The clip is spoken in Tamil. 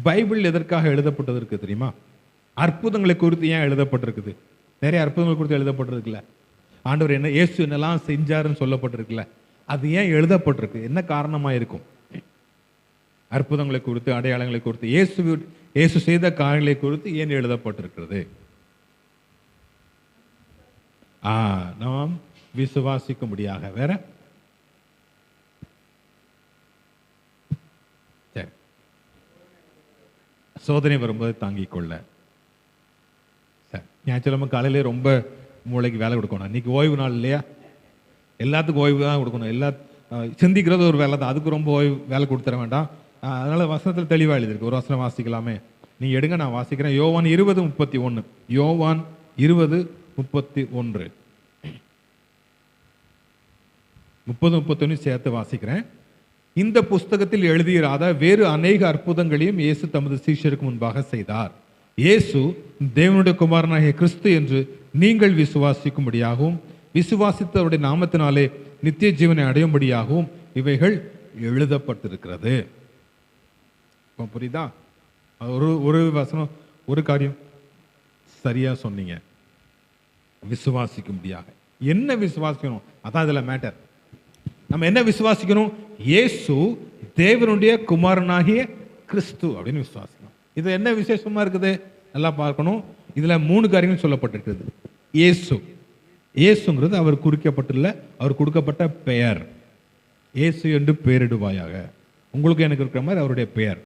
பைபிள் எதற்காக எழுதப்பட்டதற்கு தெரியுமா? அற்புதங்களை குறித்து ஏன் எழுதப்பட்டிருக்குது? நிறைய அற்புதங்கள் குறித்து எழுதப்பட்டிருக்குல்ல. ஆண்டவர் என்ன இயேசு என்னெல்லாம் செஞ்சாருன்னு சொல்லப்பட்டிருக்குல்ல. அது ஏன் எழுதப்பட்டிருக்கு? என்ன காரணமா இருக்கும்? அற்புதங்களை குறித்து, அடையாளங்களை குறித்து, இயேசு செய்த காரியங்களை குறித்து ஏன் எழுதப்பட்டிருக்கிறது? நாம் விசுவாசிக்கும்படியாக. வேற சரி, சோதனை வரும்போது தாங்கிக் கொள்ள. சரி, ஞாயிற்றுக்கிழமை காலையிலே ரொம்ப மூளைக்கு வேலை கொடுக்கணும். இன்னைக்கு ஓய்வு நாள் இல்லையா? எல்லாத்துக்கும் ஓய்வு தான் கொடுக்கணும். சிந்திக்கிறது ஒரு வேலை தான், அதுக்கு ரொம்ப ஓய்வு வேலை கொடுத்துட வேண்டாம். அதனால வசனத்தில் தெளிவாக எழுதியிருக்கு. ஒரு வசனம் வாசிக்கலாமே? நீ எடுங்க, நான் வாசிக்கிறேன். யோவான் 20:31. யோவான் 20:31. 30-31 சேர்த்து வாசிக்கிறேன். இந்த புஸ்தகத்தில் எழுதியிராத வேறு அநேக அற்புதங்களையும் இயேசு தமது சீஷருக்கு முன்பாக செய்தார். இயேசு தேவனுடைய குமாரனாகிய கிறிஸ்து என்று நீங்கள் விசுவாசிக்கும்படியாகவும் விசுவாசித்தவருடைய நாமத்தினாலே நித்திய ஜீவனை அடையும்படியாகவும் இவைகள் எழுதப்பட்டிருக்கிறது. புரியுதா? ஒரு வசனம், ஒரு காரியம் சரியா சொன்னீங்க. விசுவாசிக்கும்படியாக. என்ன விசுவாசிக்கணும்? அதான் இதுல மேட்டர். நம்ம என்ன விசுவாசிக்கணும்? இயேசு தேவனுடைய குமாரனாகிய கிறிஸ்து அப்படின்னு விசுவாசிக்கணும். இது என்ன விசேஷமா இருக்குது? நல்லா பார்க்கணும். இதுல 3 காரியங்கள் சொல்லப்பட்டிருக்கிறது. இயேசுங்கிறது அவர் குறிக்கப்பட்டுள்ள, அவர் கொடுக்கப்பட்ட பெயர். இயேசு என்று பெயரிடுவாயாக. உங்களுக்கு எனக்கு இருக்கிற மாதிரி அவருடைய பெயர்.